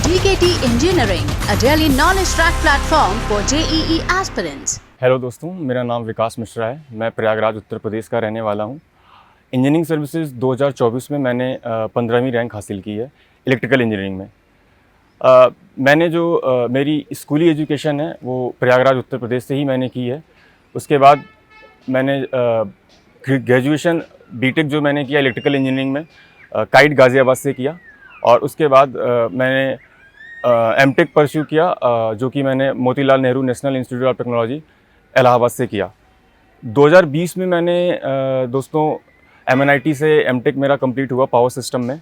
DKT Engineering, a daily knowledge track platform for JEE aspirants. Hello दोस्तों, मेरा नाम विकास मिश्रा है। मैं प्रयागराज उत्तर प्रदेश का रहने वाला हूं। इंजीनियरिंग सर्विसेज 2024 में मैंने 15वीं रैंक हासिल की है इलेक्ट्रिकल इंजीनियरिंग में। मैंने जो मेरी स्कूली एजुकेशन है वो प्रयागराज उत्तर प्रदेश से ही मैंने की है। उसके बाद मैंने ग्रेजुएशन बीटेक जो मैंने किया इलेक्ट्रिकल इंजीनियरिंग में काइट गाज़ियाबाद से किया। और उसके बाद मैंने एमटेक परस्यू किया जो कि मैंने Motilal Nehru national institute of technology Allahabad से किया। 2020 में मैंने दोस्तों MNIT से एमटेक मेरा कंप्लीट हुआ पावर सिस्टम में,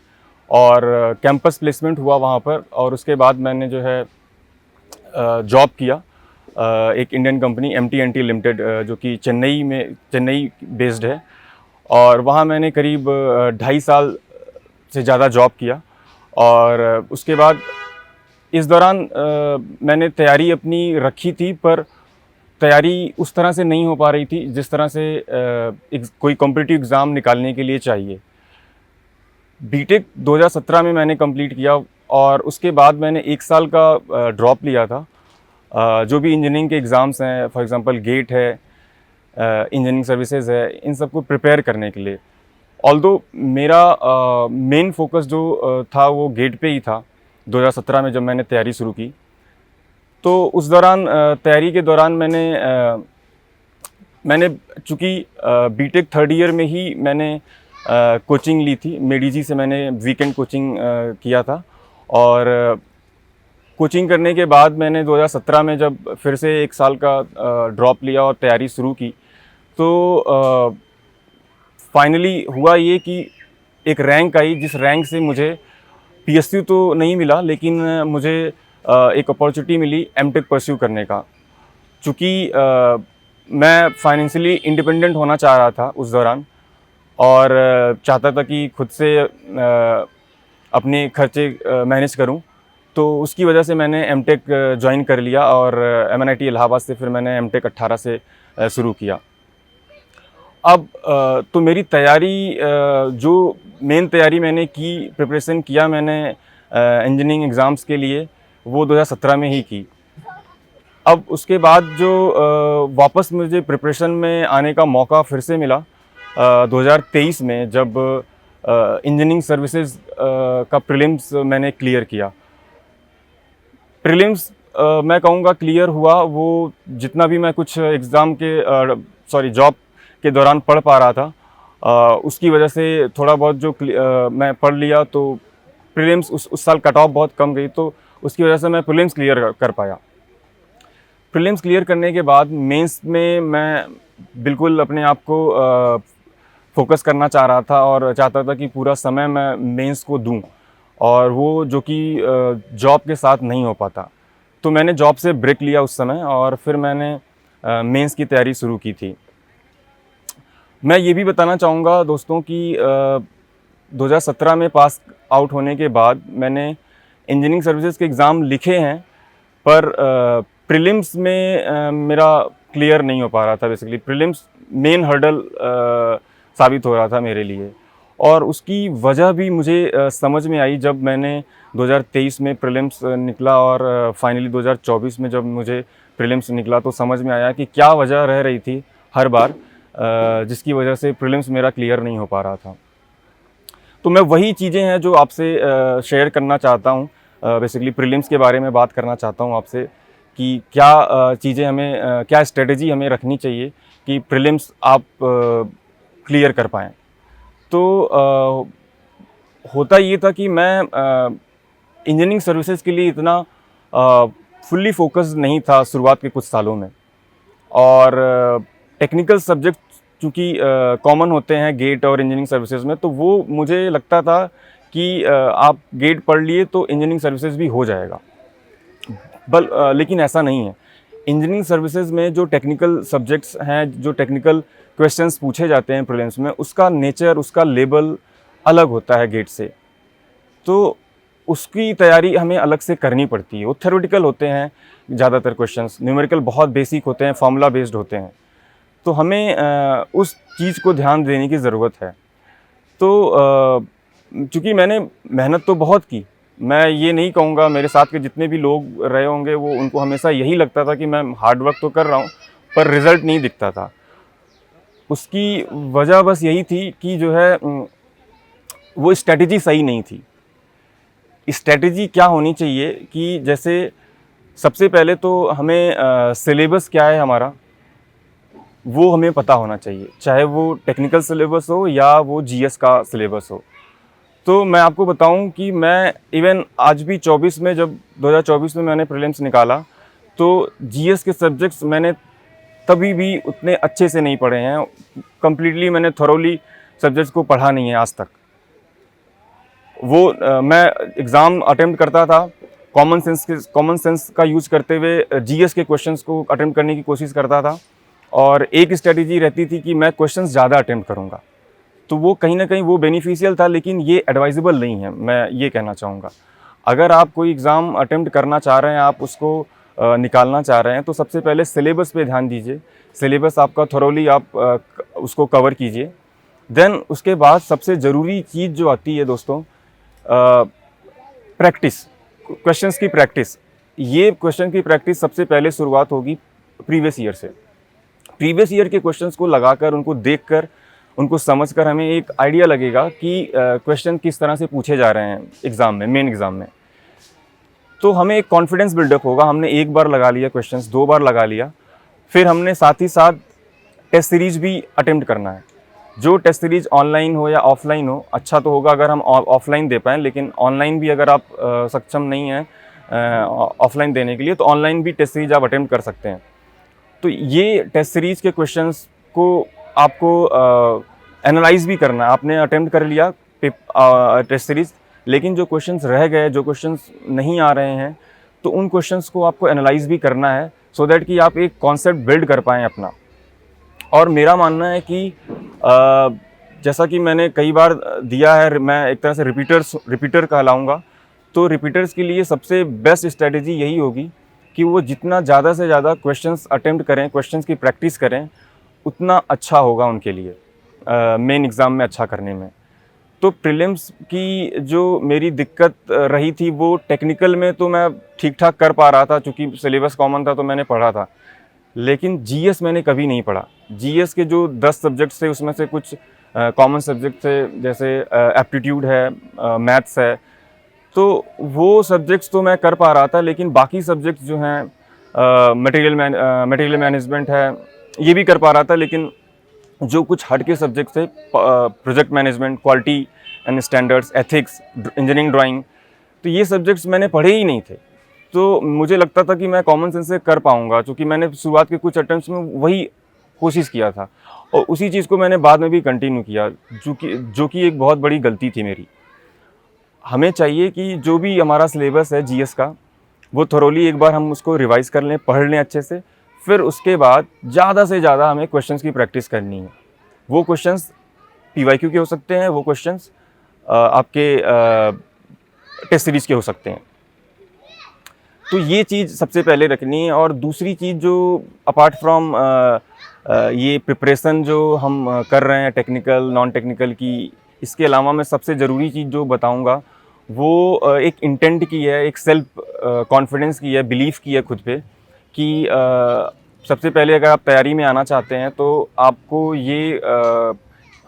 और कैंपस प्लेसमेंट हुआ वहाँ पर। और उसके बाद मैंने जो है जॉब किया एक इंडियन कंपनी MTNT लिमिटेड जो कि चेन्नई बेस्ड है। और वहाँ मैंने करीब 2.5 साल से ज़्यादा जॉब किया। और उसके बाद इस दौरान मैंने तैयारी अपनी रखी थी, पर तैयारी उस तरह से नहीं हो पा रही थी जिस तरह से कोई कॉम्पिटिटिव एग्ज़ाम निकालने के लिए चाहिए। बीटेक 2017 में मैंने कंप्लीट किया, और उसके बाद मैंने 1 साल का ड्रॉप लिया था। जो भी इंजीनियरिंग के एग्ज़ाम्स हैं, फॉर एग्ज़ाम्पल गेट है, इंजीनियरिंग सर्विसेज है, इन सबको प्रिपेयर करने के लिए। ऑल्दो मेरा मेन फोकस जो था वो गेट पे ही था 2017 में जब मैंने तैयारी शुरू की। तो उस दौरान तैयारी के दौरान मैंने चूँकि बीटेक 3rd ईयर में ही मैंने कोचिंग ली थी। मेडीजी से मैंने वीकेंड कोचिंग किया था। और कोचिंग करने के बाद मैंने 2017 में जब फिर से 1 साल का ड्रॉप लिया और तैयारी शुरू की, तो फाइनली हुआ ये कि एक रैंक आई, जिस रैंक से मुझे PSU तो नहीं मिला, लेकिन मुझे एक अपॉर्चुनिटी मिली एमटेक परस्यू करने का। चूँकि मैं फाइनेंशियली इंडिपेंडेंट होना चाह रहा था उस दौरान, और चाहता था कि खुद से अपने खर्चे मैनेज करूं। तो उसकी वजह से मैंने एमटेक ज्वाइन कर लिया, और MNIT इलाहाबाद से फिर मैंने एमटेक 18 से शुरू किया। अब तो मेरी तैयारी जो मेन तैयारी मैंने की, प्रिपरेशन किया मैंने इंजीनियरिंग एग्ज़ाम्स के लिए, वो 2017 में ही की। अब उसके बाद जो वापस मुझे प्रिपरेशन में आने का मौका फिर से मिला 2023 में, जब इंजीनियरिंग सर्विसेज का प्रीलिम्स मैंने क्लियर किया। प्रीलिम्स मैं कहूँगा क्लियर हुआ, वो जितना भी मैं कुछ एग्ज़ाम के जॉब के दौरान पढ़ पा रहा था, उसकी वजह से थोड़ा बहुत जो मैं पढ़ लिया, तो प्रीलिम्स उस साल कट ऑफ बहुत कम गई, तो उसकी वजह से मैं प्रीलिम्स क्लियर कर पाया। प्रीलिम्स क्लियर करने के बाद मेंस में मैं बिल्कुल अपने आप को फोकस करना चाह रहा था, और चाहता था कि पूरा समय मैं मेंस को दूं, और वो जो कि जॉब के साथ नहीं हो पाता। तो मैंने जॉब से ब्रेक लिया उस समय, और फिर मैंने मेंस की तैयारी शुरू की थी। मैं ये भी बताना चाहूँगा दोस्तों कि 2017 में पास आउट होने के बाद मैंने इंजीनियरिंग सर्विसेज के एग्ज़ाम लिखे हैं, पर प्रीलिम्स में मेरा क्लियर नहीं हो पा रहा था। बेसिकली प्रीलिम्स मेन हर्डल साबित हो रहा था मेरे लिए, और उसकी वजह भी मुझे समझ में आई जब मैंने 2023 में प्रीलिम्स निकला, और फाइनली 2024 में जब मुझे प्रीलिम्स निकला, तो समझ में आया कि क्या वजह रह रही थी हर बार जिसकी वजह से प्रीलिम्स मेरा क्लियर नहीं हो पा रहा था। तो मैं वही चीज़ें हैं जो आपसे शेयर करना चाहता हूँ। बेसिकली प्रीलिम्स के बारे में बात करना चाहता हूँ आपसे, कि क्या चीज़ें हमें क्या स्ट्रेटजी हमें रखनी चाहिए कि प्रीलिम्स आप क्लियर कर पाएँ। तो होता ये था कि मैं इंजीनियरिंग सर्विसेज के लिए इतना फुल्ली फोकस नहीं था शुरुआत के कुछ सालों में, और टेक्निकल सब्जेक्ट चूँकि कॉमन होते हैं गेट और इंजीनियरिंग सर्विसेज में, तो वो मुझे लगता था कि आप गेट पढ़ लिए तो इंजीनियरिंग सर्विसेज भी हो जाएगा। लेकिन ऐसा नहीं है। इंजीनियरिंग सर्विसेज में जो टेक्निकल सब्जेक्ट्स हैं, जो टेक्निकल क्वेश्चंस पूछे जाते हैं प्रीलिम्स में, उसका नेचर, उसका लेवल अलग होता है गेट से। तो उसकी तैयारी हमें अलग से करनी पड़ती है। वो थ्योरेटिकल होते हैं ज़्यादातर क्वेश्चंस, न्यूमेरिकल बहुत बेसिक होते हैं, फार्मूला बेस्ड होते हैं। तो हमें उस चीज़ को ध्यान देने की ज़रूरत है। तो चूँकि मैंने मेहनत तो बहुत की, मैं ये नहीं कहूँगा, मेरे साथ के जितने भी लोग रहे होंगे वो उनको हमेशा यही लगता था कि मैं हार्ड वर्क तो कर रहा हूँ पर रिज़ल्ट नहीं दिखता था। उसकी वजह बस यही थी कि जो है वो स्ट्रैटेजी सही नहीं थी। स्ट्रैटेजी क्या होनी चाहिए कि जैसे सबसे पहले तो हमें सिलेबस क्या है हमारा, वो हमें पता होना चाहिए, चाहे वो टेक्निकल सिलेबस हो या वो जीएस का सिलेबस हो। तो मैं आपको बताऊं कि मैं इवन आज भी 24 में, जब 2024 में मैंने प्रीलिम्स निकाला, तो जीएस के सब्जेक्ट्स मैंने तभी भी उतने अच्छे से नहीं पढ़े हैं। कंप्लीटली मैंने थोरोली सब्जेक्ट्स को पढ़ा नहीं है आज तक। वो मैं एग्ज़ाम अटेम्प्ट करता था, कॉमन सेंस का यूज़ करते हुए जीएस के क्वेश्चंस को अटेम्प्ट करने की कोशिश करता था, और एक स्ट्रेटजी रहती थी कि मैं क्वेश्चंस ज़्यादा अटेम्प्ट करूँगा। तो वो कहीं ना कहीं वो बेनिफिशियल था, लेकिन ये एडवाइजेबल नहीं है, मैं ये कहना चाहूँगा। अगर आप कोई एग्ज़ाम अटेम्प्ट करना चाह रहे हैं, आप उसको निकालना चाह रहे हैं, तो सबसे पहले सिलेबस पे ध्यान दीजिए। सिलेबस आपका थोरोली आप उसको कवर कीजिए। देन उसके बाद सबसे ज़रूरी चीज़ जो आती है दोस्तों, प्रैक्टिस, क्वेश्चंस की प्रैक्टिस। ये क्वेश्चन की प्रैक्टिस सबसे पहले शुरुआत होगी प्रीवियस ईयर से। प्रीवियस ईयर के क्वेश्चंस को लगाकर, उनको देखकर, उनको समझकर हमें एक आइडिया लगेगा कि क्वेश्चन किस तरह से पूछे जा रहे हैं एग्ज़ाम में, मेन एग्ज़ाम में। तो हमें एक कॉन्फिडेंस बिल्डअप होगा। हमने एक बार लगा लिया क्वेश्चंस, 2 बार लगा लिया, फिर हमने साथ ही साथ टेस्ट सीरीज भी अटेम्प्ट करना है। जो टेस्ट सीरीज ऑनलाइन हो या ऑफलाइन हो, अच्छा तो होगा अगर हम ऑफलाइन दे पाएँ, लेकिन ऑनलाइन भी अगर आप सक्षम नहीं हैं ऑफलाइन देने के लिए, तो ऑनलाइन भी टेस्ट सीरीज आप अटेम्प्ट कर सकते हैं। तो ये टेस्ट सीरीज के क्वेश्चंस को आपको एनालाइज भी करना है। आपने अटेम्प्ट कर लिया टेस्ट सीरीज, लेकिन जो क्वेश्चंस रह गए, जो क्वेश्चंस नहीं आ रहे हैं, तो उन क्वेश्चंस को आपको एनालाइज भी करना है, सो दैट कि आप एक कॉन्सेप्ट बिल्ड कर पाएँ अपना। और मेरा मानना है कि जैसा कि मैंने कई बार दिया है, मैं एक तरह से रिपीटर कहलाऊँगा। तो रिपीटर्स के लिए सबसे बेस्ट स्ट्रेटजी यही होगी कि वो जितना ज़्यादा से ज़्यादा क्वेश्चंस अटेम्प्ट करें, क्वेश्चंस की प्रैक्टिस करें, उतना अच्छा होगा उनके लिए मेन एग्ज़ाम में अच्छा करने में। तो प्रीलिम्स की जो मेरी दिक्कत रही थी, वो टेक्निकल में तो मैं ठीक ठाक कर पा रहा था, चूँकि सिलेबस कॉमन था तो मैंने पढ़ा था। लेकिन जीएस मैंने कभी नहीं पढ़ा। जीएस के जो 10 सब्जेक्ट्स थे, उसमें से कुछ कॉमन सब्जेक्ट थे, जैसे एप्टीट्यूड है, मैथ्स है, तो वो सब्जेक्ट्स तो मैं कर पा रहा था, लेकिन बाकी सब्जेक्ट्स जो हैं, मटेरियल मैनेजमेंट है, ये भी कर पा रहा था। लेकिन जो कुछ हट के सब्जेक्ट्स थे, project management, quality and standards, ethics, engineering, drawing, तो ये सब्जेक्ट्स मैंने पढ़े ही नहीं थे। तो मुझे लगता था कि मैं कॉमन सेंस से कर पाऊँगा, क्योंकि मैंने शुरुआत के कुछ अटेम्प्ट्स में वही कोशिश किया था, और उसी चीज़ को मैंने बाद में भी कंटिन्यू किया, जो कि एक बहुत बड़ी गलती थी मेरी। हमें चाहिए कि जो भी हमारा सिलेबस है जीएस का, वो थोरोली एक बार हम उसको रिवाइज़ कर लें, पढ़ लें अच्छे से। फिर उसके बाद ज़्यादा से ज़्यादा हमें क्वेश्चंस की प्रैक्टिस करनी है। वो क्वेश्चंस पीवाईक्यू के हो सकते हैं, वो क्वेश्चंस आपके टेस्ट सीरीज़ के हो सकते हैं। तो ये चीज़ सबसे पहले रखनी है। और दूसरी चीज़ जो अपार्ट फ्रॉम ये प्रिपरेशन जो हम कर रहे हैं टेक्निकल, नॉन टेक्निकल की, इसके अलावा मैं सबसे ज़रूरी चीज़ जो बताऊंगा वो एक इंटेंट की है, एक सेल्फ कॉन्फिडेंस की है, बिलीफ की है खुद पे, कि सबसे पहले अगर आप तैयारी में आना चाहते हैं तो आपको ये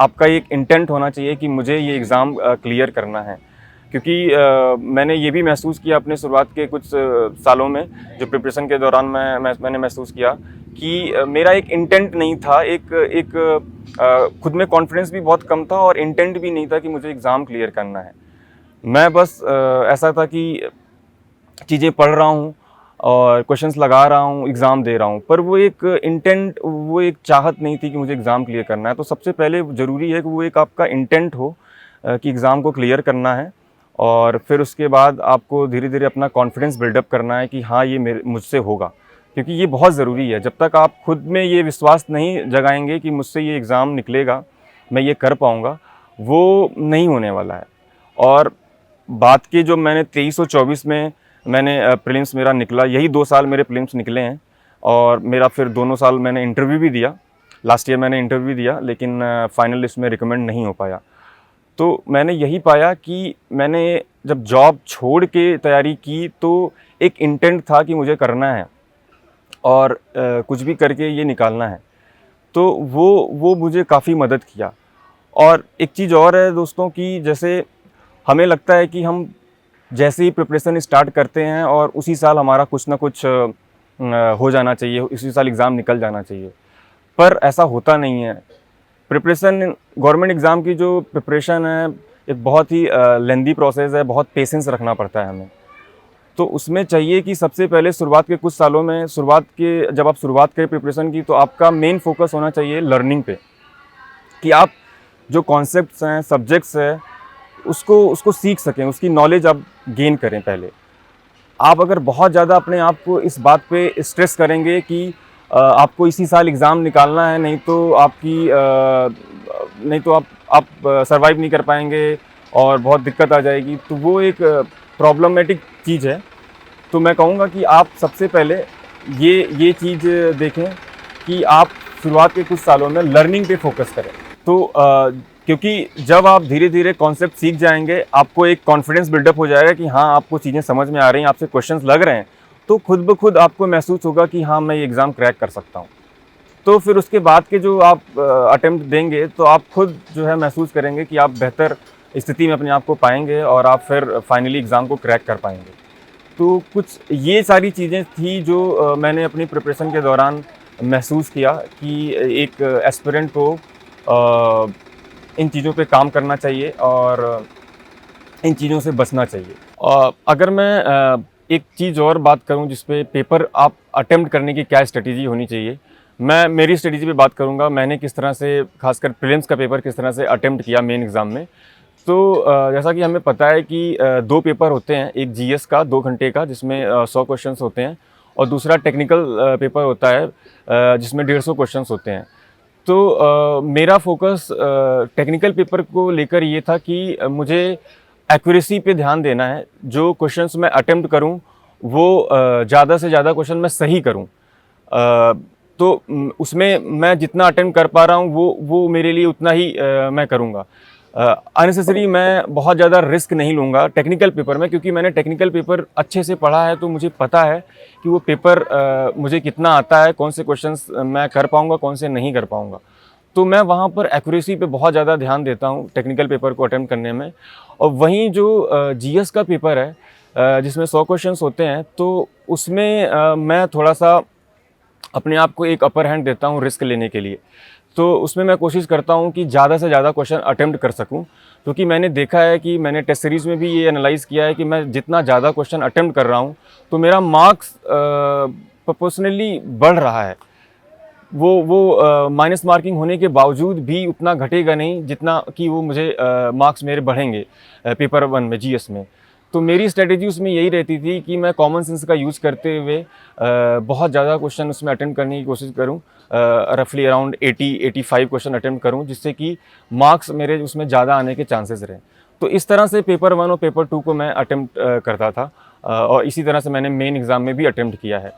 आपका एक इंटेंट होना चाहिए कि मुझे ये एग्ज़ाम क्लियर करना है। क्योंकि मैंने ये भी महसूस किया अपने शुरुआत के कुछ सालों में, जो प्रिपरेशन के दौरान मैंने महसूस किया कि मेरा एक इंटेंट नहीं था, एक खुद में कॉन्फिडेंस भी बहुत कम था, और इंटेंट भी नहीं था कि मुझे एग्ज़ाम क्लियर करना है। मैं बस ऐसा था कि चीज़ें पढ़ रहा हूँ और क्वेश्चंस लगा रहा हूँ, एग्ज़ाम दे रहा हूँ, पर वो एक इंटेंट, वो एक चाहत नहीं थी कि मुझे एग्ज़ाम क्लियर करना है। तो सबसे पहले ज़रूरी है कि वो एक आपका इंटेंट हो कि एग्ज़ाम को क्लियर करना है, और फिर उसके बाद आपको धीरे धीरे अपना कॉन्फिडेंस बिल्डअप करना है कि हाँ, ये मुझसे होगा। क्योंकि ये बहुत ज़रूरी है। जब तक आप खुद में ये विश्वास नहीं जगाएंगे कि मुझसे ये एग्ज़ाम निकलेगा, मैं ये कर पाऊँगा, वो नहीं होने वाला है। और बात की जो मैंने 23 और 24 में मैंने प्रीलिम्स मेरा निकला, यही 2 साल मेरे प्रीलिम्स निकले हैं, और मेरा फिर दोनों साल मैंने इंटरव्यू भी दिया। लास्ट ईयर मैंने इंटरव्यू दिया, लेकिन फाइनल लिस्ट में रिकमेंड नहीं हो पाया। तो मैंने यही पाया कि मैंने जब जॉब छोड़ के तैयारी की तो एक इंटेंट था कि मुझे करना है और कुछ भी करके ये निकालना है। तो वो मुझे काफ़ी मदद किया। और एक चीज़ और है दोस्तों कि जैसे हमें लगता है कि हम जैसे ही प्रिपरेशन स्टार्ट करते हैं और उसी साल हमारा कुछ ना कुछ हो जाना चाहिए, उसी साल एग्ज़ाम निकल जाना चाहिए, पर ऐसा होता नहीं है। प्रिपरेशन गवर्नमेंट एग्ज़ाम की जो प्रिपरेशन है एक बहुत ही लेंदी प्रोसेस है, बहुत पेशेंस रखना पड़ता है हमें। तो उसमें चाहिए कि सबसे पहले शुरुआत के कुछ सालों में जब आप शुरुआत करें प्रिपरेशन की, तो आपका मेन फोकस होना चाहिए लर्निंग पे, कि आप जो कॉन्सेप्ट्स हैं, सब्जेक्ट्स हैं, उसको सीख सकें, उसकी नॉलेज आप गेन करें पहले। आप अगर बहुत ज़्यादा अपने आप को इस बात पे स्ट्रेस करेंगे कि आपको इसी साल एग्ज़ाम निकालना है, नहीं तो आप सर्वाइव नहीं कर पाएंगे और बहुत दिक्कत आ जाएगी, तो वो एक प्रॉब्लमेटिक चीज़ है। तो मैं कहूँगा कि आप सबसे पहले ये चीज़ देखें कि आप शुरुआत के कुछ सालों में लर्निंग पे फोकस करें। तो क्योंकि जब आप धीरे धीरे कॉन्सेप्ट सीख जाएंगे, आपको एक कॉन्फिडेंस बिल्डअप हो जाएगा कि हाँ, आपको चीज़ें समझ में आ रही हैं, आपसे क्वेश्चंस लग रहे हैं, तो खुद ब खुद आपको महसूस होगा कि हाँ, मैं ये एग्ज़ाम क्रैक कर सकता हूँ। तो फिर उसके बाद के जो आप अटेम्प्ट देंगे, तो आप खुद जो है महसूस करेंगे कि आप बेहतर स्थिति में अपने आप को पाएंगे और आप फिर फाइनली एग्ज़ाम को क्रैक कर पाएंगे। तो कुछ ये सारी चीज़ें थी जो मैंने अपनी प्रिपरेशन के दौरान महसूस किया कि एक एस्पिरेंट को इन चीज़ों पे काम करना चाहिए और इन चीज़ों से बचना चाहिए। अगर मैं एक चीज़ और बात करूं जिस पे पेपर आप अटेम्प्ट करने की क्या स्ट्रेटेजी होनी चाहिए, मैं मेरी स्ट्रेटेजी पे बात करूंगा। मैंने किस तरह से, खासकर प्रीलिम्स का पेपर किस तरह से अटेम्प्ट किया मेन एग्ज़ाम में। तो जैसा कि हमें पता है कि दो पेपर होते हैं, एक जीएस का 2 घंटे का जिसमें 100 क्वेश्चंस होते हैं, और दूसरा टेक्निकल पेपर होता है जिसमें 150 क्वेश्चंस होते हैं। तो मेरा फोकस टेक्निकल पेपर को लेकर ये था कि मुझे एक्यूरेसी पे ध्यान देना है। जो क्वेश्चंस मैं अटेम्प्ट करूं वो ज़्यादा से ज़्यादा क्वेश्चन मैं सही करूं। तो उसमें मैं जितना अटेम्प्ट कर पा रहा हूं वो मेरे लिए उतना ही मैं करूंगा। अननेसेसरी मैं बहुत ज़्यादा रिस्क नहीं लूँगा टेक्निकल पेपर में, क्योंकि मैंने टेक्निकल पेपर अच्छे से पढ़ा है। तो मुझे पता है कि वो पेपर मुझे कितना आता है, कौन से क्वेश्चंस मैं कर पाऊँगा, कौन से नहीं कर पाऊँगा। तो मैं वहाँ पर एक्यूरेसी पे बहुत ज़्यादा ध्यान देता हूँ टेक्निकल पेपर को अटेम्प्ट करने में। और वहीं जो जीएस का पेपर है जिसमें 100 क्वेश्चंस होते हैं, तो उसमें मैं थोड़ा सा अपने आप को एक अपर हैंड देता हूँ रिस्क लेने के लिए। तो उसमें मैं कोशिश करता हूँ कि ज़्यादा से ज़्यादा क्वेश्चन अटेम्प्ट कर सकूँ, क्योंकि मैंने देखा है कि मैंने टेस्ट सीरीज़ में भी ये एनालाइज़ किया है कि मैं जितना ज़्यादा क्वेश्चन अटेम्प्ट कर रहा हूँ, तो मेरा मार्क्स प्रोपोर्शनली बढ़ रहा है। वो माइनस मार्किंग होने के बावजूद भी उतना घटेगा नहीं जितना कि वो मुझे मार्क्स मेरे बढ़ेंगे पेपर 1 में, जीएस में। तो मेरी स्ट्रेटेजी उसमें यही रहती थी कि मैं कॉमन सेंस का यूज़ करते हुए बहुत ज़्यादा क्वेश्चन उसमें अटेम्प्ट करने की कोशिश करूं, रफली अराउंड 80-85 क्वेश्चन अटेम्प्ट करूं, जिससे कि मार्क्स मेरे उसमें ज़्यादा आने के चांसेस रहें। तो इस तरह से पेपर 1 और पेपर 2 को मैं अटेम्प्ट करता था, और इसी तरह से मैंने मेन एग्ज़ाम में भी अटेम्प्ट किया है।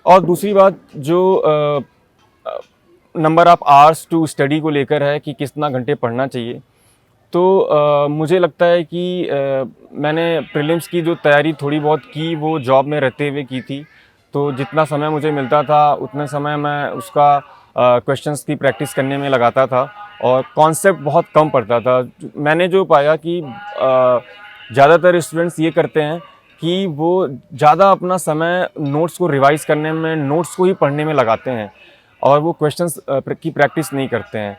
और दूसरी बात जो number of hours to study को लेकर है कि कितना घंटे पढ़ना चाहिए, तो मुझे लगता है कि मैंने प्रीलिम्स की जो तैयारी थोड़ी बहुत की वो जॉब में रहते हुए की थी। तो जितना समय मुझे मिलता था उतने समय मैं उसका क्वेश्चंस की प्रैक्टिस करने में लगाता था और कॉन्सेप्ट बहुत कम पढ़ता था। मैंने जो पाया कि ज़्यादातर स्टूडेंट्स ये करते हैं कि वो ज़्यादा अपना समय नोट्स को रिवाइज़ करने में, नोट्स को ही पढ़ने में लगाते हैं और वो क्वेश्चंस की प्रैक्टिस नहीं करते हैं।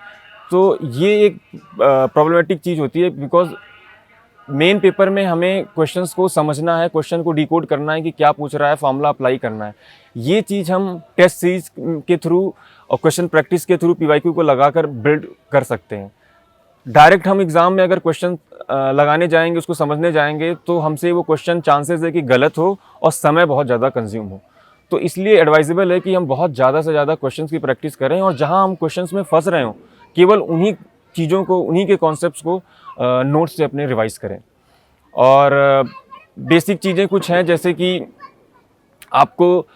तो ये एक प्रॉब्लमेटिक चीज़ होती है, बिकॉज़ मेन पेपर में हमें क्वेश्चंस को समझना है, क्वेश्चन को डिकोड करना है कि क्या पूछ रहा है, फॉर्मूला अप्लाई करना है। ये चीज़ हम टेस्ट सीरीज के थ्रू और क्वेश्चन प्रैक्टिस के थ्रू पीवाईक्यू को लगाकर बिल्ड कर सकते हैं। डायरेक्ट हम एग्ज़ाम में अगर क्वेश्चन लगाने जाएंगे, उसको समझने जाएंगे, तो हमसे वो क्वेश्चन चांसेस है कि गलत हो और समय बहुत ज़्यादा कंज्यूम हो। तो इसलिए एडवाइजेबल है कि हम बहुत ज़्यादा से ज़्यादा क्वेश्चंस की प्रैक्टिस करें और जहाँ हम क्वेश्चंस में फंस रहे हों, केवल उन्हीं चीज़ों को, उन्हीं के कॉन्सेप्ट्स को नोट्स से अपने रिवाइज़ करें। और बेसिक चीज़ें कुछ हैं, जैसे कि आपको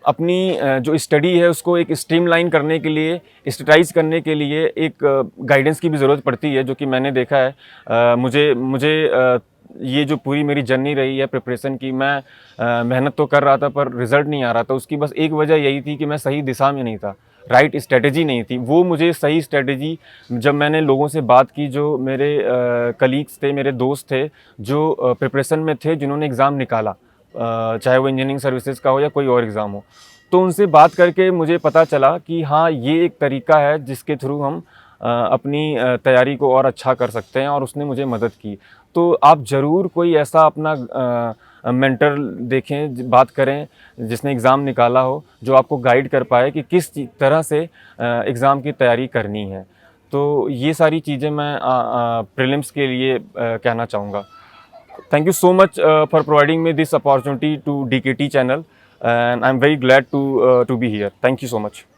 अपनी जो स्टडी है उसको एक स्ट्रीमलाइन करने के लिए, स्टेटाइज करने के लिए एक गाइडेंस की भी ज़रूरत पड़ती है, जो कि मैंने देखा है। मुझे ये जो पूरी मेरी जर्नी रही है प्रिपरेशन की, मैं मेहनत तो कर रहा था पर रिज़ल्ट नहीं आ रहा था। उसकी बस एक वजह यही थी कि मैं सही दिशा में नहीं था, राइट स्ट्रेटजी नहीं थी। वो मुझे सही स्ट्रेटजी जब मैंने लोगों से बात की, जो मेरे कलीग्स थे, मेरे दोस्त थे जो प्रिपरेशन में थे, जिन्होंने एग्ज़ाम निकाला, चाहे वो इंजीनियरिंग सर्विसेज का हो या कोई और एग्ज़ाम हो, तो उनसे बात करके मुझे पता चला कि हाँ, ये एक तरीका है जिसके थ्रू हम अपनी तैयारी को और अच्छा कर सकते हैं, और उसने मुझे मदद की। तो आप ज़रूर कोई ऐसा अपना मेंटर देखें, बात करें जिसने एग्ज़ाम निकाला हो, जो आपको गाइड कर पाए कि किस तरह से एग्ज़ाम की तैयारी करनी है। तो ये सारी चीज़ें मैं प्रीलिम्स के लिए कहना चाहूँगा। Thank you so much for providing me this opportunity to DKT channel, and I'm very glad to be here. Thank you so much.